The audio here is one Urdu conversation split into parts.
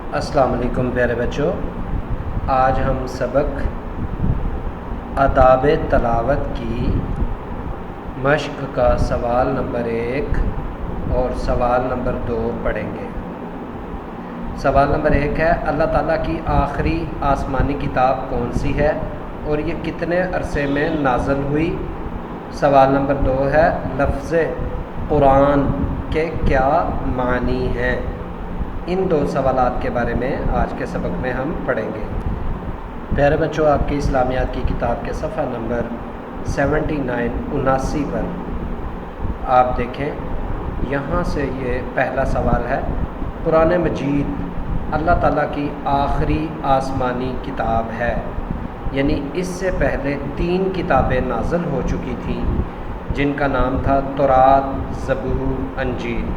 السلام علیکم پیارے بچوں، آج ہم سبق آداب تلاوت کی مشق کا سوال نمبر 1 اور سوال نمبر 2 پڑھیں گے۔ سوال نمبر 1 ہے، اللہ تعالیٰ کی آخری آسمانی کتاب کون سی ہے اور یہ کتنے عرصے میں نازل ہوئی؟ سوال نمبر 2 ہے، لفظ قرآن کے کیا معنی ہیں؟ ان 2 سوالات کے بارے میں آج کے سبق میں ہم پڑھیں گے۔ پیارے بچوں، آپ کی اسلامیات کی کتاب کے صفحہ نمبر 79 پر آپ دیکھیں، یہاں سے یہ پہلا سوال ہے، قرآن مجید اللہ تعالیٰ کی آخری آسمانی کتاب ہے، یعنی اس سے پہلے 3 کتابیں نازل ہو چکی تھیں جن کا نام تھا تورات، زبور، انجیل،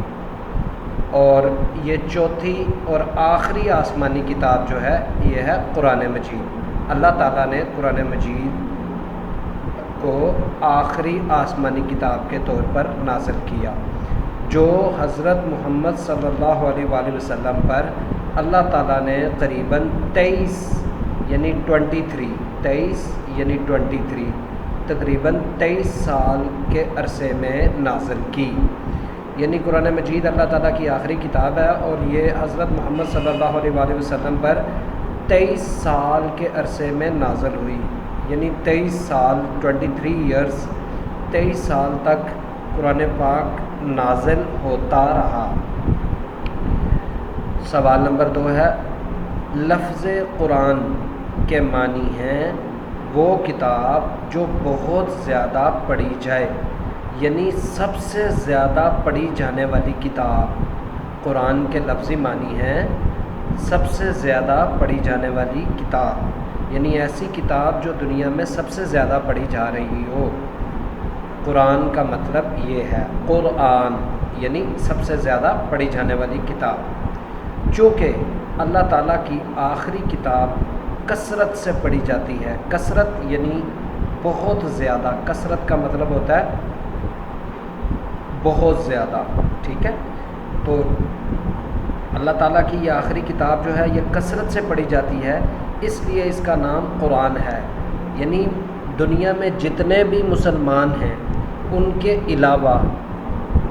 اور یہ چوتھی اور آخری آسمانی کتاب جو ہے یہ ہے قرآن مجید۔ اللہ تعالیٰ نے قرآن مجید کو آخری آسمانی کتاب کے طور پر نازل کیا، جو حضرت محمد صلی اللہ علیہ وآلہ وسلم پر اللہ تعالیٰ نے قریباً 23 یعنی 23 سال کے عرصے میں نازل کی۔ یعنی قرآن مجید اللہ تعالیٰ کی آخری کتاب ہے اور یہ حضرت محمد صلی اللہ علیہ وآلہ وسلم پر 23 سال کے عرصے میں نازل ہوئی، یعنی 23 سال 23 سال تک قرآن پاک نازل ہوتا رہا۔ سوال نمبر 2 ہے، لفظ قرآن کے معنی ہیں وہ کتاب جو بہت زیادہ پڑھی جائے، یعنی سب سے زیادہ پڑھی جانے والی کتاب۔ قرآن کے لفظی معنی ہیں سب سے زیادہ پڑھی جانے والی کتاب، یعنی ایسی کتاب جو دنیا میں سب سے زیادہ پڑھی جا رہی ہو۔ قرآن کا مطلب یہ ہے، قرآن یعنی سب سے زیادہ پڑھی جانے والی کتاب، چونکہ اللہ تعالیٰ کی آخری کتاب کثرت سے پڑھی جاتی ہے۔ کثرت یعنی بہت زیادہ، کثرت کا مطلب ہوتا ہے بہت زیادہ، ٹھیک ہے؟ تو اللہ تعالیٰ کی یہ آخری کتاب جو ہے یہ کثرت سے پڑھی جاتی ہے، اس لیے اس کا نام قرآن ہے۔ یعنی دنیا میں جتنے بھی مسلمان ہیں ان کے علاوہ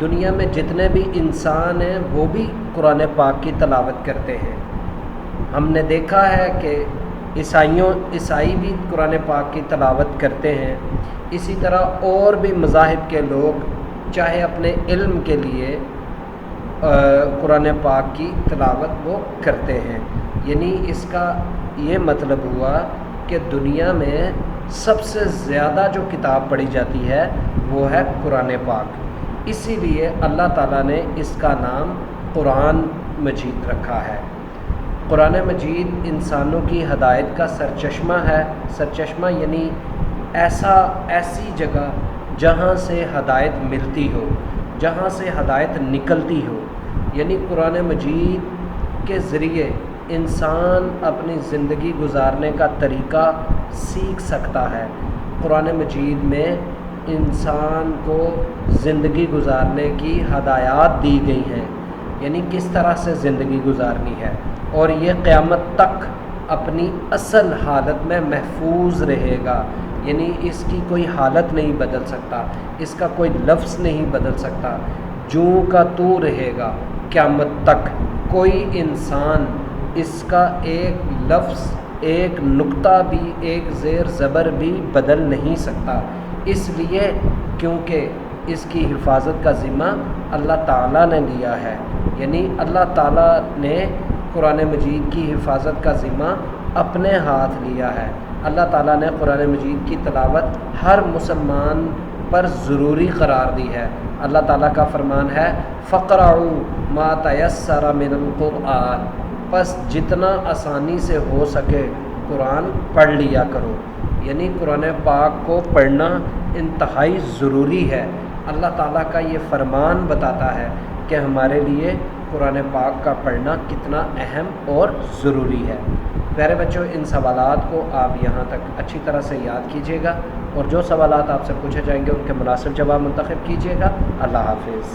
دنیا میں جتنے بھی انسان ہیں وہ بھی قرآن پاک کی تلاوت کرتے ہیں۔ ہم نے دیکھا ہے کہ عیسائی بھی قرآن پاک کی تلاوت کرتے ہیں، اسی طرح اور بھی مذاہب کے لوگ چاہے اپنے علم کے لیے قرآن پاک کی تلاوت وہ کرتے ہیں۔ یعنی اس کا یہ مطلب ہوا کہ دنیا میں سب سے زیادہ جو کتاب پڑھی جاتی ہے وہ ہے قرآن پاک، اسی لیے اللہ تعالیٰ نے اس کا نام قرآن مجید رکھا ہے۔ قرآن مجید انسانوں کی ہدایت کا سرچشمہ ہے۔ سرچشمہ یعنی ایسی جگہ جہاں سے ہدایت ملتی ہو، جہاں سے ہدایت نکلتی ہو، یعنی قرآن مجید کے ذریعے انسان اپنی زندگی گزارنے کا طریقہ سیکھ سکتا ہے۔ قرآن مجید میں انسان کو زندگی گزارنے کی ہدایات دی گئی ہیں، یعنی کس طرح سے زندگی گزارنی ہے، اور یہ قیامت تک اپنی اصل حالت میں محفوظ رہے گا، یعنی اس کی کوئی حالت نہیں بدل سکتا، اس کا کوئی لفظ نہیں بدل سکتا، جوں کا تو رہے گا قیامت تک۔ کوئی انسان اس کا ایک لفظ، ایک نقطہ بھی، ایک زیر زبر بھی بدل نہیں سکتا، اس لیے کیونکہ اس کی حفاظت کا ذمہ اللہ تعالیٰ نے لیا ہے۔ یعنی اللہ تعالیٰ نے قرآن مجید کی حفاظت کا ذمہ اپنے ہاتھ لیا ہے۔ اللہ تعالیٰ نے قرآن مجید کی تلاوت ہر مسلمان پر ضروری قرار دی ہے۔ اللہ تعالیٰ کا فرمان ہے، فَقْرَعُوا مَا تَيَسَّرَ مِنَ الْقُرْآنِ، پس جتنا آسانی سے ہو سکے قرآن پڑھ لیا کرو۔ یعنی قرآن پاک کو پڑھنا انتہائی ضروری ہے۔ اللہ تعالیٰ کا یہ فرمان بتاتا ہے کہ ہمارے لیے قرآن پاک کا پڑھنا کتنا اہم اور ضروری ہے۔ پیارے بچوں، ان سوالات کو آپ یہاں تک اچھی طرح سے یاد کیجیے گا، اور جو سوالات آپ سے پوچھے جائیں گے ان کے مناسب جواب منتخب کیجیے گا۔ اللہ حافظ۔